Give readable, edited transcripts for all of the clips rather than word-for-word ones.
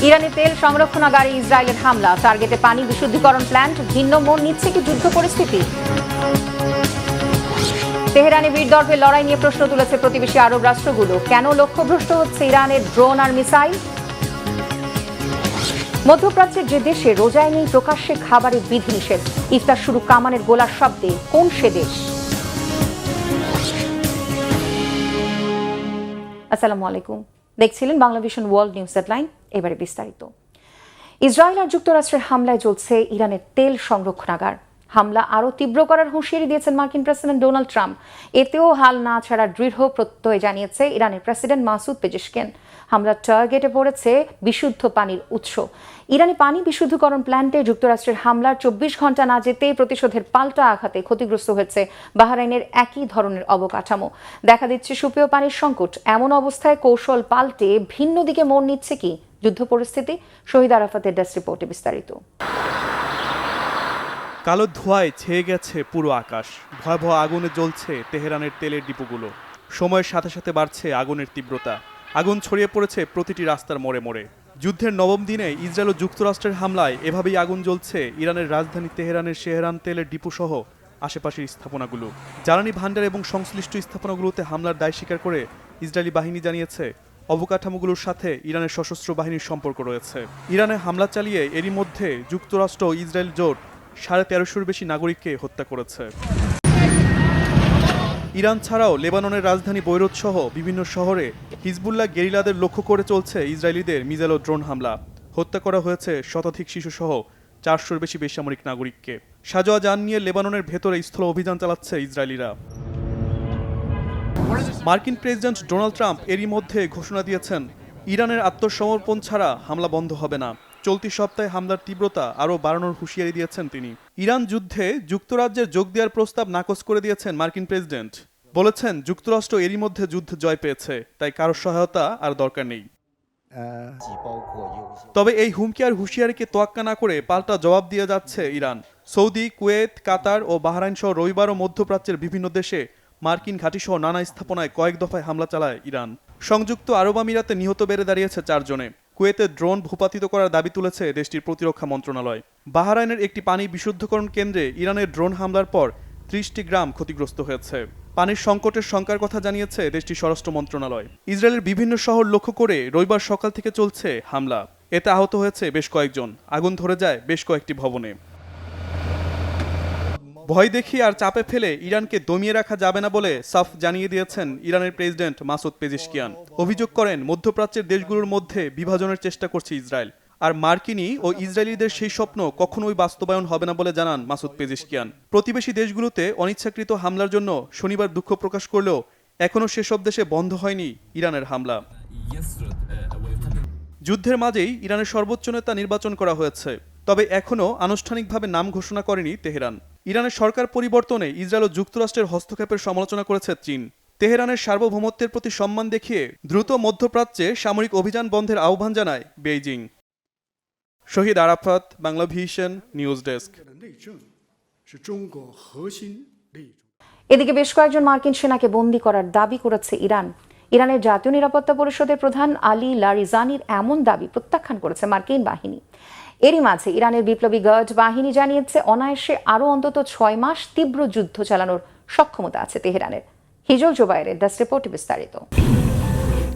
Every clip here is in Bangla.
ইরানের তেল সংরক্ষণাগারে ইসরায়েলের হামলা, টার্গেটে পানি বিশুদ্ধীকরণ প্ল্যান্ট, ভিন্ন মোড় নিচ্ছে কি যুদ্ধ পরিস্থিতি? তেহরানে বীরদর্ভে লড়াই নিয়ে প্রশ্ন তুলেছে প্রতিবেশী আরব রাষ্ট্রগুলো। কেন লক্ষ্যভ্রষ্ট হচ্ছে ইরানের ড্রোন আর মিসাইল? মধ্যপ্রাচ্যের যে দেশে রোজায় নেই প্রকাশ্যে খাবারের বিধিনিষেধ, ইফতার শুরু কামানের গোলার শব্দে, কোন সে দেশ? আসসালামু আলাইকুম, দেখছিলেন বাংলাভিশন ওয়ার্ল্ড নিউজ হেডলাইন। এবারে বিস্তারিত। ইসরায়েল আর যুক্তরাষ্ট্রের হামলায় জ্বলছে ইরানের তেল সংরক্ষণাগার। হামলা আরও তীব্র করার হুঁশিয়ারি দিয়েছেন মার্কিন প্রেসিডেন্ট ডোনাল্ড ট্রাম্প। এতেও হাল না ছাড়ার দৃঢ় প্রত্যয় জানিয়েছে ইরানের প্রেসিডেন্ট মাসুদ পেজেশকিয়ান। হামলার টার্গেটে পড়েছে বিশুদ্ধ পানির উৎস। ইরানি পানি বিশুদ্ধকরণ প্ল্যান্টে যুক্তরাষ্ট্রের হামলার 24 ঘন্টা না যেতেই প্রতিশোধের পাল্টা আঘাতে ক্ষতিগ্রস্ত হয়েছে বাহরাইনের একই ধরনের অবকাঠামো। দেখা দিচ্ছে সুপেয় পানির সংকট। এমন অবস্থায় কৌশল পাল্টে ভিন্ন দিকে মোড় নিচ্ছে কি যুদ্ধ পরিস্থিতি? শহীদ আরাফাতের ডেস্ক রিপোর্টে বিস্তারিত। কালো ধোঁয়ায় ছেয়ে গেছে পুরো আকাশ। ভয়াবহ আগুনে জ্বলছে তেহরানের তেলের ডিপোগুলো। সময়ের সাথে সাথে বাড়ছে আগুনের তীব্রতা। আগুন ছড়িয়ে পড়েছে প্রতিটি রাস্তার মোড়ে মোড়ে। যুদ্ধের নবম দিনে ইসরায়েল ও যুক্তরাষ্ট্রের হামলায় এভাবেই আগুন জ্বলছে ইরানের রাজধানী তেহরানের শেহরান তেলের ডিপো সহ আশেপাশের স্থাপনাগুলো। জ্বালানি ভাণ্ডার এবং সংশ্লিষ্ট স্থাপনাগুলোতে হামলার দায় স্বীকার করে ইসরায়েলি বাহিনী জানিয়েছে অবকাঠামোগুলোর সাথে ইরানের সশস্ত্র বাহিনীর সম্পর্ক রয়েছে। ইরানে হামলা চালিয়ে এরই মধ্যে যুক্তরাষ্ট্র ও ইসরায়েল জোট 1350-এর বেশি নাগরিককে হত্যা করেছে। ইরান ছাড়াও লেবাননের রাজধানী বৈরুত সহ বিভিন্ন শহরে হিজবুল্লাহ গেরিলাদের লক্ষ্য করে চলছে ইসরায়েলিদের মিসাইল ও ড্রোন হামলা। হত্যা করা হয়েছে শতাধিক শিশুসহ 400-এর বেশি বেসামরিক নাগরিককে। সাজোয়া যান নিয়ে লেবাননের ভেতরে স্থল অভিযান চালাচ্ছে ইসরায়েলিরা। মার্কিন প্রেসিডেন্ট ডোনাল্ড ট্রাম্প এরই মধ্যে ঘোষণা দিয়েছেন ইরানের আত্মসমর্পণ ছাড়া হামলা বন্ধ হবে না। চলতি সপ্তাহে হামলার তীব্রতা আরও বাড়ানোর হুঁশিয়ারি দিয়েছেন তিনি। ইরান যুদ্ধে যুক্তরাজ্যের যোগ দেওয়ার প্রস্তাব নাকচ করে দিয়েছেন মার্কিন প্রেসিডেন্ট। বলেছেন যুক্তরাষ্ট্র এরই মধ্যে যুদ্ধ জয় পেয়েছে, তাই কারো সহায়তা আর দরকার নেই। তবে এই হুমকি আর হুঁশিয়ারিকে তোয়াক্কা না করে পাল্টা জবাব দিয়ে যাচ্ছে ইরান। সৌদি, কুয়েত, কাতার ও বাহরাইন সহ রবিবার ও মধ্যপ্রাচ্যের বিভিন্ন দেশে মার্কিন ঘাঁটিসহ নানা স্থাপনায় কয়েক দফায় হামলা চালায় ইরান। সংযুক্ত আরব আমিরাতে নিহত বেড়ে দাঁড়িয়েছে 4 জনে। কুয়েতে ড্রোন ভূপাতিত করার দাবি তুলেছে দেশটির প্রতিরক্ষা মন্ত্রণালয়। বাহরাইনের একটি পানি বিশুদ্ধকরণ কেন্দ্রে ইরানের ড্রোন হামলার পর 30টি গ্রাম ক্ষতিগ্রস্ত হয়েছে। পানির সংকটের শঙ্কার কথা জানিয়েছে দেশটির স্বরাষ্ট্র মন্ত্রণালয়। ইসরায়েলের বিভিন্ন শহর লক্ষ্য করে রবিবার সকাল থেকে চলছে হামলা। এতে আহত হয়েছে বেশ কয়েকজন। আগুন ধরে যায় বেশ কয়েকটি ভবনে। ভয় দেখিয়ে আর চাপে ফেলে ইরানকে দমিয়ে রাখা যাবে না বলে সাফ জানিয়ে দিয়েছেন ইরানের প্রেসিডেন্ট মাসুদ পেজেশকিয়ান। অভিযোগ করেন মধ্যপ্রাচ্যের দেশগুলোর মধ্যে বিভাজনের চেষ্টা করছে ইসরায়েল। আর মার্কিনি ও ইসরায়েলিদের সেই স্বপ্ন কখনোই বাস্তবায়ন হবে না বলে জানান মাসুদ পেজেশকিয়ান। প্রতিবেশী দেশগুলোতে অনিচ্ছাকৃত হামলার জন্য শনিবার দুঃখ প্রকাশ করলেও এখনও সেসব দেশে বন্ধ হয়নি ইরানের হামলা। যুদ্ধের মাঝেই ইরানের সর্বোচ্চ নেতা নির্বাচন করা হয়েছে, তবে এখনও আনুষ্ঠানিকভাবে নাম ঘোষণা করেনি তেহরান। ইরানের সরকার পরিবর্তনে ইসরায়েল ও যুক্তরাষ্ট্রের হস্তক্ষেপের সমালোচনা করেছে চীন। তেহরানের সার্বভৌমত্বের প্রতি সম্মান দেখিয়ে দ্রুত মধ্যপ্রাচ্যে সামরিক অভিযান বন্ধের আহ্বান জানায় বেইজিং। শহীদ আরাফাত, বাংলাভিশন নিউজ ডেস্ক। এদিকে বেশ কয়েকজন মার্কিন সেনাকে বন্দী করার দাবি করেছে ইরান। ইরানের জাতীয় নিরাপত্তা পরিষদের প্রধান আলী লারিজানির এমন দাবি প্রত্যাখ্যান করেছে মার্কিন বাহিনী। এরই মাঝে ইরানের বিপ্লবী গার্ড বাহিনী জানিয়েছে অনায়াসে আরও অন্তত 6 মাস তীব্র যুদ্ধ চালানোর সক্ষমতা আছে তেহরানের। হিজল জোবায়েরের ডেস্ক রিপোর্টে বিস্তারিত।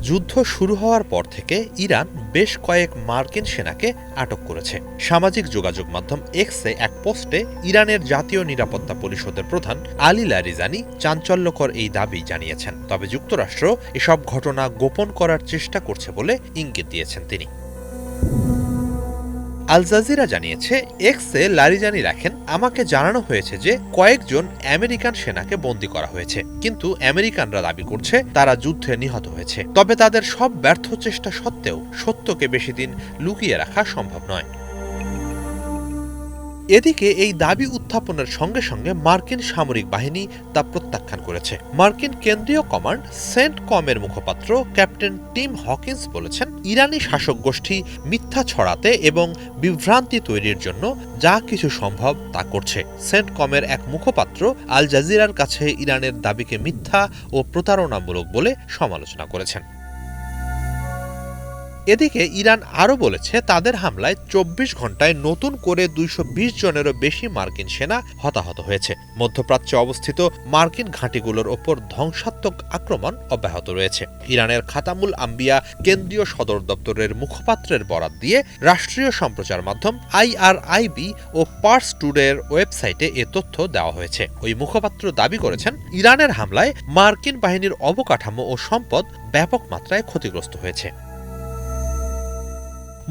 যুদ্ধ শুরু হওয়ার পর থেকে ইরান বেশ কয়েক মার্কিন সেনাকে আটক করেছে। সামাজিক যোগাযোগ মাধ্যম এক্সে এক পোস্টে ইরানের জাতীয় নিরাপত্তা পরিষদের প্রধান আলী লারিজানি চাঞ্চল্যকর এই দাবি জানিয়েছেন। তবে যুক্তরাষ্ট্র এসব ঘটনা গোপন করার চেষ্টা করছে বলে ইঙ্গিত দিয়েছেন তিনি। আল জাজিরা জানিয়েছে এক্সে লারিজানি লেখেন, আমাকে জানানো হয়েছে যে কয়েকজন আমেরিকান সেনাকে বন্দী করা হয়েছে, কিন্তু আমেরিকানরা দাবি করছে তারা যুদ্ধে নিহত হয়েছে। তবে তাদের সব ব্যর্থ চেষ্টা সত্ত্বেও সত্যকে বেশি দিন লুকিয়ে রাখা সম্ভব নয়। এদিকে এই দাবি উত্থাপনের সঙ্গে সঙ্গে মার্কিন সামরিক বাহিনী তা প্রত্যাখ্যান করেছে। মার্কিন কেন্দ্রীয় কমান্ড সেন্টকমের মুখপাত্র ক্যাপ্টেন টিম হকিন্স বলেছেন, ইরানি শাসক গোষ্ঠী মিথ্যা ছড়াতে এবং বিভ্রান্তি তৈরির জন্য যা কিছু সম্ভব তা করছে। সেন্টকমের এক মুখপাত্র আল জাজিরার কাছে ইরানের দাবিকে মিথ্যা ও প্রতারণামূলক বলে সমালোচনা করেছেন। এদিকে ইরান আরও বলেছে তাদের হামলায় ২৪ ঘণ্টায় নতুন করে ২২০ জনেরও বেশি মার্কিন সেনা হতাহত হয়েছে। মধ্যপ্রাচ্যে অবস্থিত মার্কিন ঘাঁটিগুলোর ওপর ধ্বংসাত্মক আক্রমণ অব্যাহত রয়েছে। ইরানের খাতামুল আম্বিয়া কেন্দ্রীয় সদর দপ্তরের মুখপাত্রের বরাত দিয়ে রাষ্ট্রীয় সম্প্রচার মাধ্যম IRIB ও পার্স টুডের ওয়েবসাইটে এ তথ্য দেওয়া হয়েছে। ওই মুখপাত্র দাবি করেছেন ইরানের হামলায় মার্কিন বাহিনীর অবকাঠামো ও সম্পদ ব্যাপক মাত্রায় ক্ষতিগ্রস্ত হয়েছে।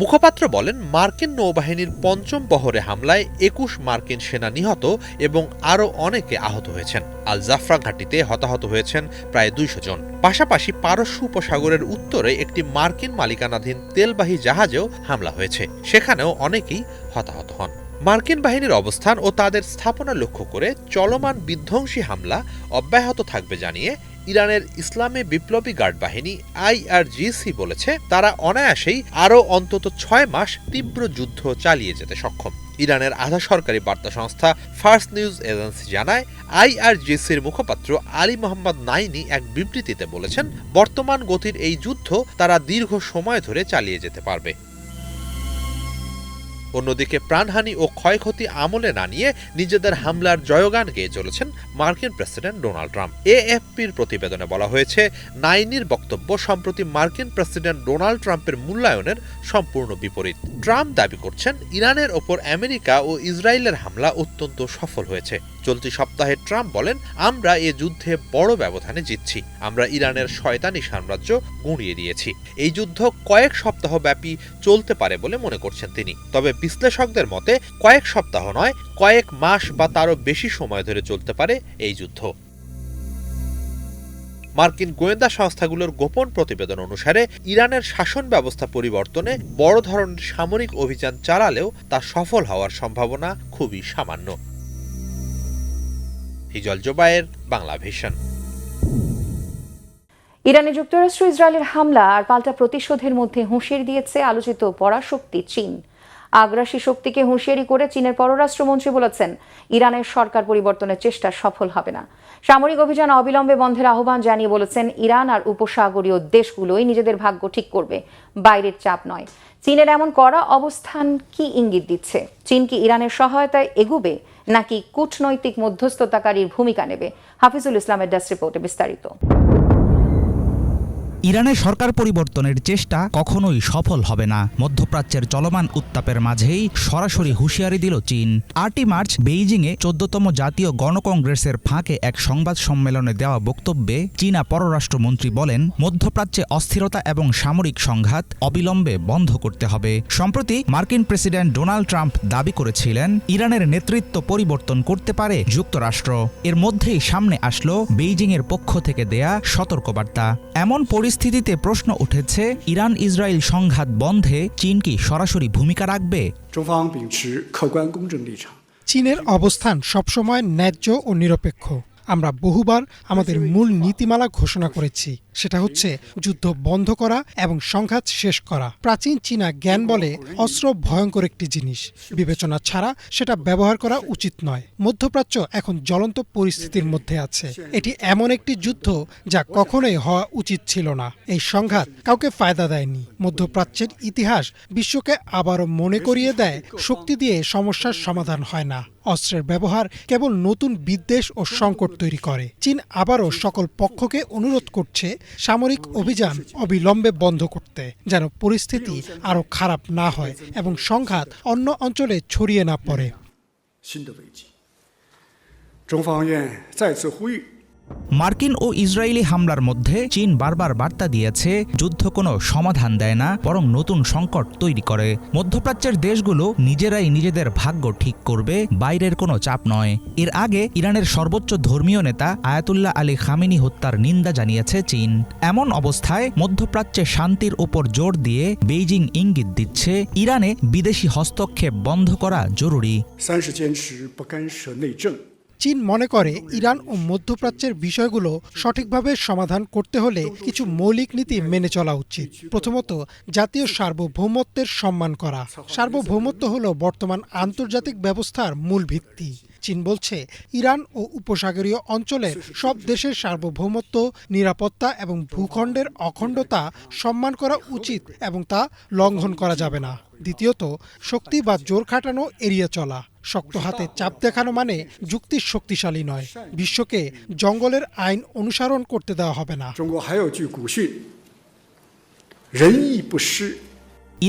মুখপাত্র বলেন, মার্কিন নৌবাহিনীর পঞ্চম বহরে হামলায় ২১ মার্কিন সেনা নিহত এবং আরও অনেকে আহত হয়েছেন। আল জাফরা ঘাঁটিতে হতাহত হয়েছেন প্রায় ২০০ জন। পাশাপাশি পারস্য উপসাগরের উত্তরে একটি মার্কিন মালিকানাধীন তেলবাহী জাহাজেও হামলা হয়েছে, সেখানেও অনেকেই হতাহত হন। মার্কিন বাহিনীর অবস্থান ও তাদের স্থাপনা লক্ষ্য করে চলমান বিধ্বংসী হামলা অব্যাহত থাকবে জানিয়ে ইরানের ইসলামী বিপ্লবী গার্ড বাহিনী IRGC বলেছে তারা অনায়াসেই আরও অন্তত ৬ মাস তীব্র যুদ্ধ চালিয়ে যেতে সক্ষম। ইরানের আধা সরকারি বার্তা সংস্থা ফার্স্ট নিউজ এজেন্সি জানায়, IRGCর মুখপাত্র আলী মোহাম্মদ নাইনি এক বিবৃতিতে বলেছেন, বর্তমান গতির এই যুদ্ধ তারা দীর্ঘ সময় ধরে চালিয়ে যেতে পারবে। অন্যদিকে প্রাণহানি ও ক্ষয়ক্ষতি আমলে না নিয়ে নিজেদের হামলার জয়গান গেয়ে চলেছেন মার্কিন প্রেসিডেন্ট ডোনাল্ড ট্রাম্প। AFPর প্রতিবেদনে বলা হয়েছে, নাইনির বক্তব্য সম্প্রতি মার্কিন প্রেসিডেন্ট ডোনাল্ড ট্রাম্পের মূল্যায়নের সম্পূর্ণ বিপরীত। ট্রাম্প দাবি করছেন ইরানের ওপর আমেরিকা ও ইসরায়েলের হামলা অত্যন্ত সফল হয়েছে। চলতি সপ্তাহে ট্রাম্প বলেন, আমরা এ যুদ্ধে বড় ব্যবধানে জিতছি। আমরা ইরানের শয়তানি সাম্রাজ্য গুঁড়িয়ে দিয়েছি। এই যুদ্ধ কয়েক সপ্তাহ ব্যাপী চলতে পারে বলে মনে করছেন তিনি। তবে বিশ্লেষকদের মতে কয়েক সপ্তাহ নয়, কয়েক মাস বা তারও বেশি সময় ধরে চলতে পারে এই যুদ্ধ। মার্কিন গোয়েন্দা সংস্থাগুলোর গোপন প্রতিবেদন অনুসারে ইরানের শাসন ব্যবস্থা পরিবর্তনে বড় ধরনের সামরিক অভিযান চালালেও তা সফল হওয়ার সম্ভাবনা খুবই সামান্য। হিজল জোবায়ের, বাংলা ভিশন। ইরানে যুক্তরাষ্ট্র ইসরায়েলের হামলা আর পাল্টা প্রতিশোধের মধ্যে হুঁশিয়ারি দিয়েছে আলোচিত পরাশক্তি চীন। আগ্রাসী শক্তিকে হুঁশিয়ারি করে চীনের পররাষ্ট্রমন্ত্রী বলেছেন, ইরানের সরকার পরিবর্তনের চেষ্টা সফল হবে না। সামরিক অভিযান অবিলম্বে বন্ধের আহ্বান জানিয়ে বলেছেন, ইরান আর উপসাগরীয় দেশগুলোই নিজেদের ভাগ্য ঠিক করবে, বাইরের চাপ নয়। চীনের এমন কড়া অবস্থান কি ইঙ্গিত দিচ্ছে? চীন কি ইরানের সহায়তায় এগুবে নাকি কূটনৈতিক মধ্যস্থতাকারীর ভূমিকা নেবে? হাফিজুল ইসলামের ডেস্ক রিপোর্টে বিস্তারিত। ইরানের সরকার পরিবর্তনের চেষ্টা কখনোই সফল হবে না। মধ্যপ্রাচ্যের চলমান উত্তাপের মাঝেই সরাসরি হুঁশিয়ারি দিল চীন। ৮ই মার্চ বেইজিংয়ে ১৪তম জাতীয় গণকংগ্রেসের ফাঁকে এক সংবাদ সম্মেলনে দেওয়া বক্তব্যে চীনা পররাষ্ট্রমন্ত্রী বলেন, মধ্যপ্রাচ্যে অস্থিরতা এবং সামরিক সংঘাত অবিলম্বে বন্ধ করতে হবে। সম্প্রতি মার্কিন প্রেসিডেন্ট ডোনাল্ড ট্রাম্প দাবি করেছিলেন, ইরানের নেতৃত্ব পরিবর্তন করতে পারে যুক্তরাষ্ট্র। এর মধ্যেই সামনে আসলো বেইজিংয়ের পক্ষ থেকে দেয়া সতর্কবার্তা। এমন পরিস্থিতিতে প্রশ্ন উঠেছে, ইরান ইসরায়েল সংঘাত বন্ধে চীন কি সরাসরি ভূমিকা রাখবে? চীনের অবস্থান সবসময় ন্যায্য ও নিরপেক্ষ। আমরা বহুবার আমাদের মূল নীতিমালা ঘোষণা করেছি, সেটা হচ্ছে যুদ্ধ বন্ধ করা এবং সংঘাত শেষ করা। প্রাচীন চীনা জ্ঞান বলে, অস্ত্র ভয়ঙ্কর একটি জিনিস, বিবেচনা ছাড়া সেটা ব্যবহার করা উচিত নয়। মধ্যপ্রাচ্য এখন জ্বলন্ত পরিস্থিতির মধ্যে আছে। এটি এমন একটি যুদ্ধ যা কখনোই হওয়া উচিত ছিল না। এই সংঘাত কাউকে ফায়দা দেয়নি। মধ্যপ্রাচ্যের ইতিহাস বিশ্বকে আবারও মনে করিয়ে দেয়, শক্তি দিয়ে সমস্যার সমাধান হয় না। অস্ত্রের ব্যবহার কেবল নতুন বিদ্বেষ ও সংকট তৈরি করে। চীন আবারও সকল পক্ষকে অনুরোধ করছে সামরিক অভিযান অবিলম্বে বন্ধ করতে, যেন পরিস্থিতি আরও খারাপ না হয় এবং সংঘাত অন্য অঞ্চলে ছড়িয়ে না পড়ে। মার্কিন ও ইসরায়েলি হামলার মধ্যে চীন বারবার বার্তা দিয়েছে, যুদ্ধ কোনো সমাধান দেয় না, বরং নতুন সংকট তৈরি করে। মধ্যপ্রাচ্যের দেশগুলো নিজেরাই নিজেদের ভাগ্য ঠিক করবে, বাইরের কোনো চাপ নয়। এর আগে ইরানের সর্বোচ্চ ধর্মীয় নেতা আয়াতুল্লাহ আলী খামেনি হত্যার নিন্দা জানিয়েছে চীন। এমন অবস্থায় মধ্যপ্রাচ্যে শান্তির উপর জোর দিয়ে বেইজিং ইঙ্গিত দিচ্ছে, ইরানে বিদেশি হস্তক্ষেপ বন্ধ করা জরুরি। চীন মনে করে ইরান ও মধ্যপ্রাচ্যের বিষয়গুলো সঠিকভাবে সমাধান করতে হলে কিছু মৌলিক নীতি মেনে চলা উচিত। প্রথমত, জাতীয় সার্বভৌমত্বের সম্মান করা। সার্বভৌমত্ব হলো বর্তমান আন্তর্জাতিক ব্যবস্থার মূল ভিত্তি। চীন বলছে ইরান ও উপসাগরীয় অঞ্চলের সব দেশের সার্বভৌমত্ব, নিরাপত্তা এবং ভূখণ্ডের অখণ্ডতা সম্মান করা উচিত এবং তা লঙ্ঘন করা যাবে না। দ্বিতীয়ত, শক্তি বা জোর খাটানো এড়িয়ে চলা। শক্ত হাতে চাপ দেখানো মানে যুক্তি শক্তিশালী নয়। বিশ্বকে জঙ্গলের আইন অনুসরণ করতে দেওয়া হবে না।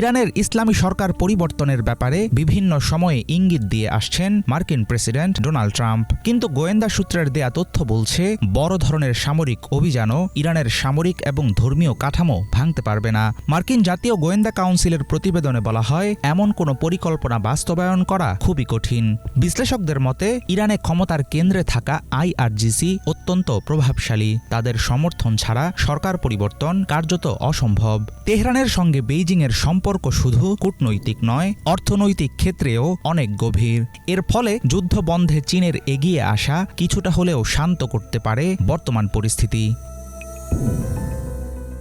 ইরানের ইসলামী সরকার পরিবর্তনের ব্যাপারে বিভিন্ন সময়ে ইঙ্গিত দিয়ে আসছেন মার্কিন প্রেসিডেন্ট ডোনাল্ড ট্রাম্প। কিন্তু গোয়েন্দা সূত্রের দেয়া তথ্য বলছে বড় ধরনের সামরিক অভিযানও ইরানের সামরিক এবং ধর্মীয় কাঠামো ভাঙতে পারবে না। মার্কিন জাতীয় গোয়েন্দা কাউন্সিলের প্রতিবেদনে বলা হয়, এমন কোনো পরিকল্পনা বাস্তবায়ন করা খুবই কঠিন। বিশ্লেষকদের মতে ইরানে ক্ষমতার কেন্দ্রে থাকা আইআরজিসি অত্যন্ত প্রভাবশালী। তাদের সমর্থন ছাড়া সরকার পরিবর্তন কার্যত অসম্ভব। তেহরানের সঙ্গে বেইজিংয়ের সম্পর্ক শুধু কূটনৈতিক নয়, অর্থনৈতিক ক্ষেত্রেও অনেক গভীর। এর ফলে যুদ্ধ বন্ধে চীনের এগিয়ে আসা কিছুটা হলেও শান্ত করতে পারে বর্তমান পরিস্থিতি।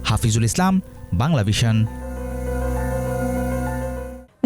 হাফিজুল ইসলাম, বাংলা ভিশন।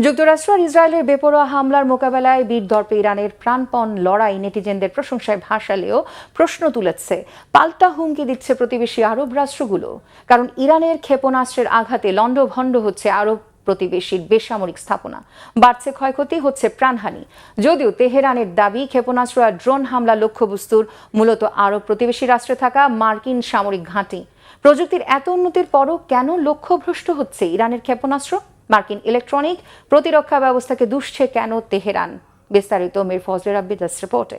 যুক্তরাষ্ট্র আর ইসরায়েলের বেপরোয়া হামলার মোকাবেলায় বীরদর্পে ইরানের প্রাণপণ লড়াই নেটিজেনদের প্রশংসায় ভাসালেও প্রশ্ন তুলেছে, পাল্টা হুমকি দিচ্ছে প্রতিবেশী আরব রাষ্ট্রগুলো। কারণ ইরানের ক্ষেপণাস্ত্রের আঘাতে লণ্ডভণ্ড হচ্ছে আরব প্রতিবেশীর বেসামরিক স্থাপনা, বাড়ছে ক্ষয়ক্ষতি, হচ্ছে প্রাণহানি। যদিও তেহরানের দাবি ক্ষেপণাস্ত্র আর ড্রোন হামলা লক্ষ্যবস্তুর মূলত আরব প্রতিবেশী রাষ্ট্রে থাকা মার্কিন সামরিক ঘাঁটি। প্রযুক্তির এত উন্নতির পরও কেন লক্ষ্যভ্রষ্ট হচ্ছে ইরানের ক্ষেপণাস্ত্র? মার্কিন ইলেকট্রনিক প্রতিরক্ষা ব্যবস্থাকে দুষছে কেন তেহরান? বিস্তারিত মীর ফজলের আব্বিদাস রিপোর্টে।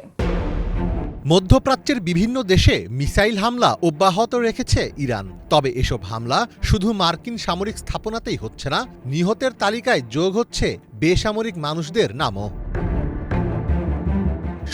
মধ্যপ্রাচ্যের বিভিন্ন দেশে মিসাইল হামলা অব্যাহত রেখেছে ইরান। তবে এসব হামলা শুধু মার্কিন সামরিক স্থাপনাতেই হচ্ছে না, নিহতের তালিকায় যোগ হচ্ছে বেসামরিক মানুষদের নামও।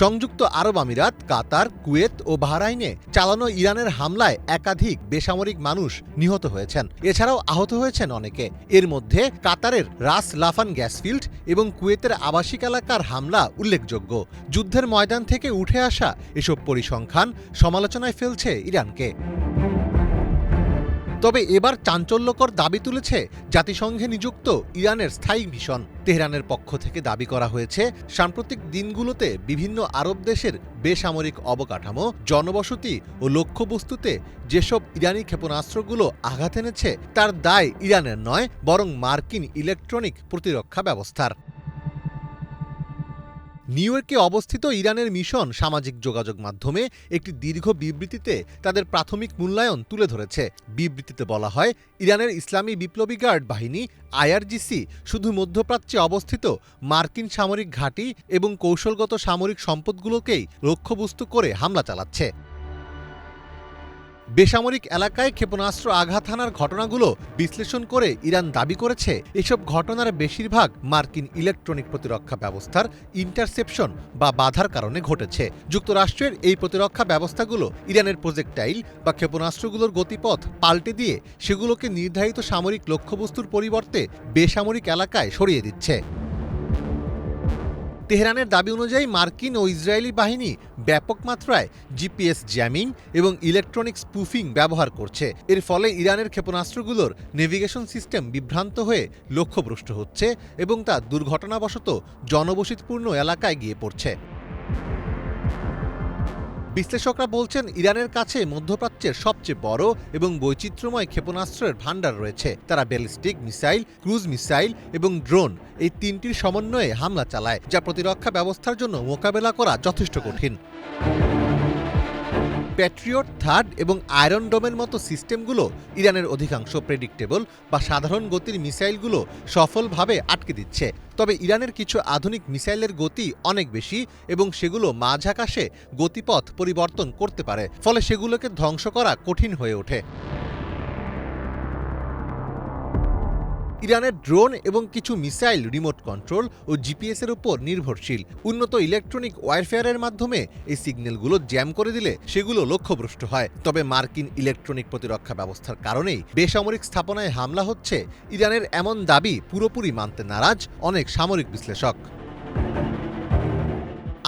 সংযুক্ত আরব আমিরাত, কাতার, কুয়েত ও বাহরাইনে চালানো ইরানের হামলায় একাধিক বেসামরিক মানুষ নিহত হয়েছেন। এছাড়াও আহত হয়েছেন অনেকে। এর মধ্যে কাতারের রাস লাফান গ্যাসফিল্ড এবং কুয়েতের আবাসিক এলাকার হামলা উল্লেখযোগ্য। যুদ্ধের ময়দান থেকে উঠে আসা এসব পরিসংখ্যান সমালোচনায় ফেলছে ইরানকে। তবে এবার চাঞ্চল্যকর দাবি তুলেছে জাতিসংঘে নিযুক্ত ইরানের স্থায়ী মিশন। তেহরানের পক্ষ থেকে দাবি করা হয়েছে, সাম্প্রতিক দিনগুলোতে বিভিন্ন আরব দেশের বেসামরিক অবকাঠামো, জনবসতি ও লক্ষ্যবস্তুতে যেসব ইরানি ক্ষেপণাস্ত্রগুলো আঘাত এনেছে তার দায় ইরানের নয়, বরং মার্কিন ইলেকট্রনিক প্রতিরক্ষা ব্যবস্থার। নিউ ইয়র্কে অবস্থিত ইরানের মিশন সামাজিক যোগাযোগ মাধ্যমে একটি দীর্ঘ বিবৃতিতে তাদের প্রাথমিক মূল্যায়ন তুলে ধরেছে। বিবৃতিতে বলা হয়, ইরানের ইসলামী বিপ্লবী গার্ড বাহিনী আইআরজিসি শুধু মধ্যপ্রাচ্যে অবস্থিত মার্কিন সামরিক ঘাঁটি এবং কৌশলগত সামরিক সম্পদগুলোকেই লক্ষ্যবস্তু করে হামলা চালাচ্ছে। বেসামরিক এলাকায় ক্ষেপণাস্ত্র আঘাত হানার ঘটনাগুলো বিশ্লেষণ করে ইরান দাবি করেছে, এসব ঘটনার বেশিরভাগ মার্কিন ইলেকট্রনিক প্রতিরক্ষা ব্যবস্থার ইন্টারসেপশন বা বাধার কারণে ঘটেছে। যুক্তরাষ্ট্রের এই প্রতিরক্ষা ব্যবস্থাগুলো ইরানের প্রজেক্টাইল বা ক্ষেপণাস্ত্রগুলোর গতিপথ পাল্টে দিয়ে সেগুলোকে নির্ধারিত সামরিক লক্ষ্যবস্তুর পরিবর্তে বেসামরিক এলাকায় সরিয়ে দিচ্ছে। তেহরানের দাবি অনুযায়ী মার্কিন ও ইসরায়েলি বাহিনী ব্যাপক মাত্রায় জিপিএস জ্যামিং এবং ইলেকট্রনিক স্পুফিং ব্যবহার করছে। এর ফলে ইরানের ক্ষেপণাস্ত্রগুলোর নেভিগেশন সিস্টেম বিভ্রান্ত হয়ে লক্ষ্যভ্রষ্ট হচ্ছে এবং তা দুর্ঘটনাবশত জনবসতিপূর্ণ এলাকায় গিয়ে পড়ছে। বিশ্লেষকরা বলছেন, ইরানের কাছে মধ্যপ্রাচ্যের সবচেয়ে বড় এবং বৈচিত্র্যময় ক্ষেপণাস্ত্রের ভাণ্ডার রয়েছে। তারা ব্যালিস্টিক মিসাইল, ক্রুজ মিসাইল এবং ড্রোন এই তিনটির সমন্বয়ে হামলা চালায়, যা প্রতিরক্ষা ব্যবস্থার জন্য মোকাবেলা করা যথেষ্ট কঠিন। প্যাট্রিয়ট, থার্ড এবং আয়রন ডোমের মতো সিস্টেমগুলো ইরানের অধিকাংশ প্রেডিক্টেবল বা সাধারণ গতির মিসাইলগুলো সফলভাবে আটকে দিচ্ছে। তবে ইরানের কিছু আধুনিক মিসাইলের গতি অনেক বেশি এবং সেগুলো মাঝ আকাশে গতিপথ পরিবর্তন করতে পারে, ফলে সেগুলোকে ধ্বংস করা কঠিন হয়ে ওঠে। ইরানের ড্রোন এবং কিছু মিসাইল রিমোট কন্ট্রোল ও জিপিএসের উপর নির্ভরশীল। উন্নত ইলেকট্রনিক ওয়ারফেয়ারের মাধ্যমে এই সিগন্যালগুলো জ্যাম করে দিলে সেগুলো লক্ষ্যভ্রষ্ট হয়। তবে মার্কিন ইলেকট্রনিক প্রতিরক্ষা ব্যবস্থার কারণেই বেসামরিক স্থাপনায় হামলা হচ্ছে, ইরানের এমন দাবি পুরোপুরি মানতে নারাজ অনেক সামরিক বিশ্লেষক।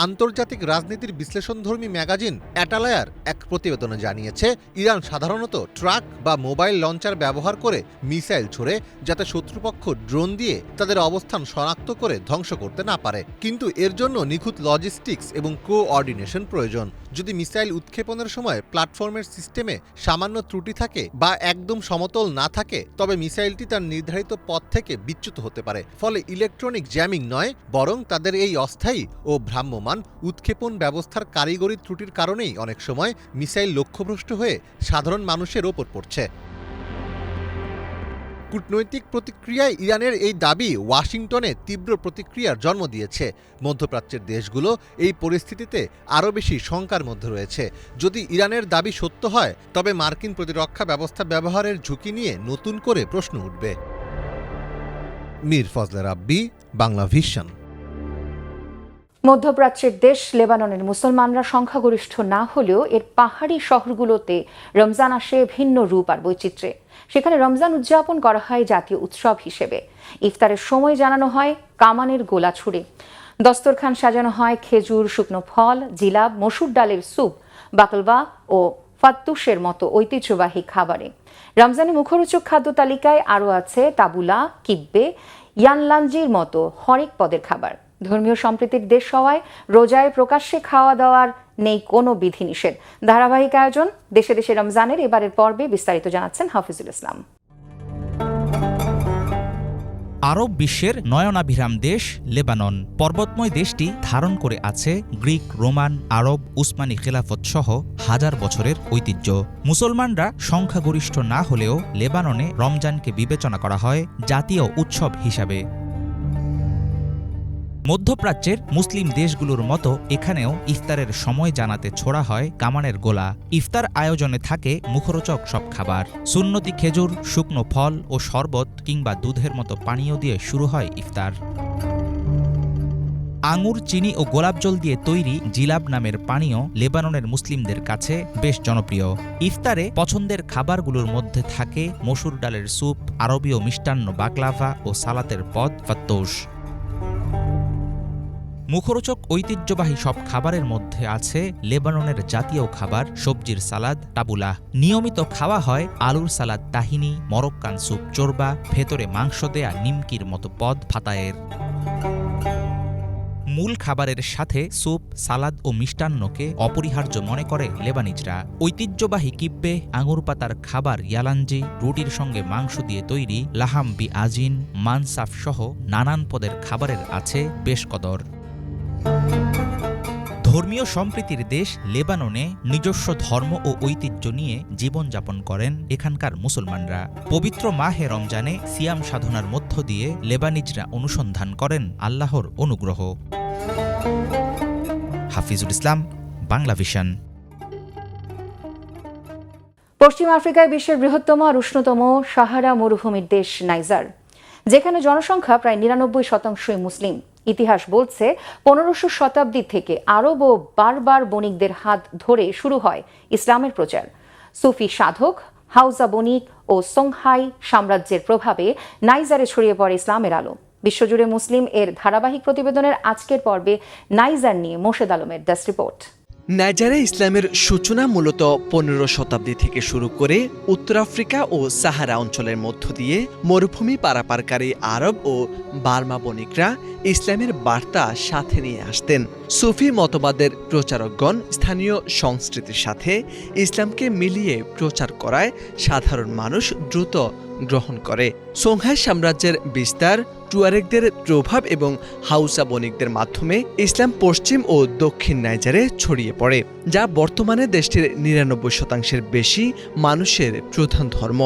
আন্তর্জাতিক রাজনীতির বিশ্লেষণধর্মী ম্যাগাজিন অ্যাটালায়ার এক প্রতিবেদনে জানিয়েছে, ইরান সাধারণত ট্রাক বা মোবাইল লঞ্চার ব্যবহার করে মিসাইল ছোড়ে, যাতে শত্রুপক্ষ ড্রোন দিয়ে তাদের অবস্থান শনাক্ত করে ধ্বংস করতে না পারে। কিন্তু এর জন্য নিখুঁত লজিস্টিক্স এবং কোঅর্ডিনেশন প্রয়োজন। যদি মিসাইল উৎক্ষেপণের সময় প্ল্যাটফর্মের সিস্টেমে সামান্য ত্রুটি থাকে বা একদম সমতল না থাকে, তবে মিসাইলটি তার নির্ধারিত পথ থেকে বিচ্যুত হতে পারে। ফলে ইলেকট্রনিক জ্যামিং নয়, বরং তাদের এই অস্থায়ী ও ভ্রাম্যমাণ উৎক্ষেপণ ব্যবস্থার কারিগরি ত্রুটির কারণেই অনেক সময় মিসাইল লক্ষ্যভ্রষ্ট হয়ে সাধারণ মানুষের ওপর পড়ছে। কূটনৈতিক প্রতিক্রিয়ায় ইরানের এই দাবি ওয়াশিংটনে তীব্র প্রতিক্রিয়ার জন্ম দিয়েছে। মধ্যপ্রাচ্যের দেশগুলো এই পরিস্থিতিতে আরও বেশি শঙ্কার মধ্যে রয়েছে। যদি ইরানের দাবি সত্য হয়, তবে মার্কিন প্রতিরক্ষা ব্যবস্থা ব্যবহারের ঝুঁকি নিয়ে নতুন করে প্রশ্ন উঠবে। মীর ফজলে রাব্বি, বাংলা ভিশন। মধ্যপ্রাচ্যের দেশ লেবাননের মুসলমানরা সংখ্যাগরিষ্ঠ না হলেও এর পাহাড়ি শহরগুলোতে রমজান আসে ভিন্ন রূপ আর বৈচিত্র্যে। সেখানে রমজান উদযাপন করা হয় জাতীয় উৎসব হিসেবে। ইফতারের সময় জানানো হয় কামানের গোলা ছুড়ে, দস্তরখান সাজানো হয় খেজুর, শুকনো ফল, জিলাব, মসুর ডালের স্যুপ, বাকলবা ও ফাত্তুশের মতো ঐতিহ্যবাহী খাবারে। রমজানে মুখরোচক খাদ্য তালিকায় আরও আছে তাবুলা, কিব্বে, ইয়ানলাঞ্জির মতো হরেক পদের খাবার। ধর্মীয় সম্প্রীতির দেশ হওয়ায় রোজায় প্রকাশ্যে খাওয়া দাওয়ার নেই কোনো বিধিনিষেধ। ধারাবাহিক আয়োজন দেশে দেশে রমজানের এবারের পর্বে বিস্তারিত জানাচ্ছেন হাফিজুল ইসলাম। আরব বিশ্বের নয়নাভিরাম দেশ লেবানন। পর্বতময় দেশটি ধারণ করে আছে গ্রিক, রোমান, আরব, উসমানী খেলাফত সহ হাজার বছরের ঐতিহ্য। মুসলমানরা সংখ্যাগরিষ্ঠ না হলেও লেবাননে রমজানকে বিবেচনা করা হয় জাতীয় উৎসব হিসাবে। মধ্যপ্রাচ্যের মুসলিম দেশগুলোর মতো এখানেও ইফতারের সময় জানাতে ছোড়া হয় কামানের গোলা। ইফতার আয়োজনে থাকে মুখরোচক সব খাবার। সুন্নতি খেজুর, শুকনো ফল ও শরবত কিংবা দুধের মতো পানীয় দিয়ে শুরু হয় ইফতার। আঙুর, চিনি ও গোলাপ জল দিয়ে তৈরি জিলাব নামের পানীয় লেবাননের মুসলিমদের কাছে বেশ জনপ্রিয়। ইফতারে পছন্দের খাবারগুলোর মধ্যে থাকে মসুর ডালের স্যুপ, আরবীয় মিষ্টান্ন বাকলাভা ও সালাতের পদ ফাত্তোশ। মুখরোচক ঐতিহ্যবাহী সব খাবারের মধ্যে আছে লেবাননের জাতীয় খাবার সবজির সালাদ তাবুলা। নিয়মিত খাওয়া হয় আলুর সালাদ তাহিনি, মরক্কান স্যুপ চোরবা, ভেতরে মাংস দেয়া নিমকির মতো পদ ফাতায়ের। মূল খাবারের সাথে স্যুপ, সালাদ ও মিষ্টান্নকে অপরিহার্য মনে করে লেবানিজরা। ঐতিহ্যবাহী কিব্বে, আঙুর পাতার খাবার ইয়ালাঞ্জি, রুটির সঙ্গে মাংস দিয়ে তৈরি লাহাম বি আজিন, মানসাফ সহ নানান পদের খাবারের আছে বেশ কদর। ধর্মীয় সম্প্রীতির দেশ লেবাননে নিজস্ব ধর্ম ও ঐতিহ্য নিয়ে জীবনযাপন করেন এখানকার মুসলমানরা। পবিত্র মাহে রমজানে সিয়াম সাধনার মধ্য দিয়ে লেবানিজরা অনুসন্ধান করেন আল্লাহর অনুগ্রহ। হাফিজুল ইসলাম, বাংলা ভিশন। পশ্চিম আফ্রিকায় বিশ্বের বৃহত্তম আর উষ্ণতম সাহারা মরুভূমির দেশ নাইজার, যেখানে জনসংখ্যা প্রায় ৯৯% মুসলিম। ইতিহাস বলছে ১৫০০ শতাব্দী থেকে আরব ও বারবার বণিকদের হাত ধরে শুরু হয় ইসলামের প্রচার। সুফি সাধক, হাউজা বণিক ও সোংহাই সাম্রাজ্যের প্রভাবে নাইজারে ছড়িয়ে পড়ে ইসলামের আলো। বিশ্বজুড়ে মুসলিম এর ধারাবাহিক প্রতিবেদনের আজকের পর্বে নাইজার নিয়ে মোর্শেদ আলমের ডেস্ক রিপোর্ট। নাইজারে ইসলামের সূচনা মূলত ১৫ শতাব্দী থেকে শুরু করে উত্তর আফ্রিকা ও সাহারা অঞ্চলের মধ্য দিয়ে মরুভূমি পারাপারকারী আরব ও বার্মা বণিকরা ইসলামের বার্তা সাথে নিয়ে আসতেন। সুফি মতবাদের প্রচারকগণ স্থানীয় সংস্কৃতির সাথে ইসলামকে মিলিয়ে প্রচার করায় সাধারণ মানুষ দ্রুত গ্রহণ করে। সোংহাই সাম্রাজ্যের বিস্তার, টুয়ারেগদের প্রভাব এবং হাউসা বণিকদের মাধ্যমে ইসলাম পশ্চিম ও দক্ষিণ নাইজারে ছড়িয়ে পড়ে, যা বর্তমানে দেশটির ৯৯% বেশি মানুষের প্রধান ধর্ম।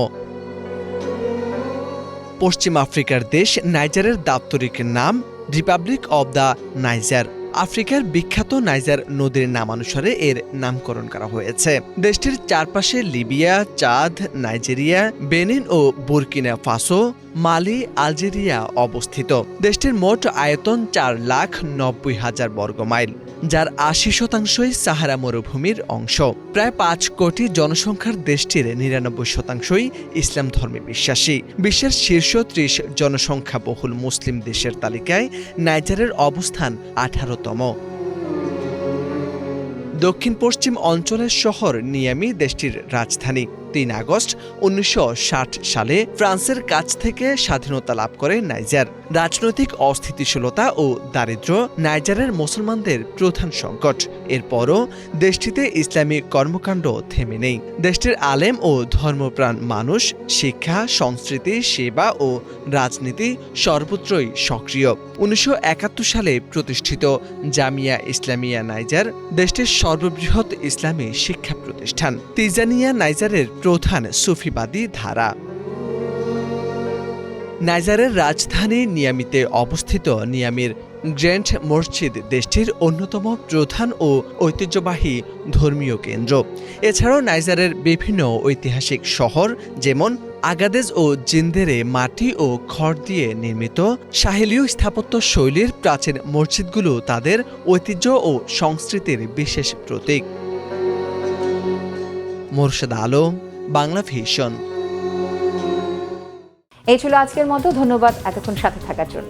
পশ্চিম আফ্রিকার দেশ নাইজারের দাপ্তরিক নাম রিপাবলিক অব দ্য নাইজার। আফ্রিকার বিখ্যাত নাইজার নদীর নামানুসারে এর নামকরণ করা হয়েছে। দেশটির চারপাশে লিবিয়া, চাদ, নাইজেরিয়া, বেনিন ও বুরকিনা ফাসো, মালি, আলজেরিয়া অবস্থিত। দেশটির মোট আয়তন ৪,৯০,০০০ বর্গমাইল, যার ৮০% সাহারা মরুভূমির অংশ। প্রায় ৫ কোটি জনসংখ্যার দেশটির ৯৯% ইসলাম ধর্মে বিশ্বাসী। বিশ্বের শীর্ষ ৩০ জনসংখ্যা বহুল মুসলিম দেশের তালিকায় নাইজারের অবস্থান ১৮তম। দক্ষিণ পশ্চিম অঞ্চলের শহর নিয়ামি দেশটির রাজধানী। 3 আগস্ট 1960 সালে ফ্রান্সের কাছ থেকে স্বাধীনতা লাভ করে নাইজার। রাজনৈতিক অস্থিতিশীলতা ও দারিদ্র্য নাইজারের মুসলমানদের প্রধান সংকট। এরপরও দেশটিতে ইসলামী কর্মকাণ্ড থেমে নেই। দেশটির আলেম ও ধর্মপ্রাণ মানুষ শিক্ষা, সংস্কৃতি, সেবা ও রাজনীতি সর্বত্রই সক্রিয়। 1971 সালে প্রতিষ্ঠিত জামিয়া ইসলামিয়া নাইজার দেশটির সর্ববৃহৎ ইসলামী শিক্ষা প্রতিষ্ঠান। তিজানিয়া নাইজারের প্রধান সুফিবাদী ধারা। নাইজারের রাজধানী নিয়ামিতে অবস্থিত নিয়ামির গ্র্যান্ড মসজিদ দেশটির অন্যতম প্রধান ও ঐতিহ্যবাহী ধর্মীয় কেন্দ্র। এছাড়াও নাইজারের বিভিন্ন ঐতিহাসিক শহর যেমন আগাদেজ ও জিন্দেরে মাটি ও খড় দিয়ে নির্মিত সাহেলীয় স্থাপত্য শৈলীর প্রাচীন মসজিদগুলো তাদের ঐতিহ্য ও সংস্কৃতির বিশেষ প্রতীক। মোরশেদ আলম, বাংলা ভিশন। এই ছিল আজকের মতো। ধন্যবাদ এতক্ষণ সাথে থাকার জন্য।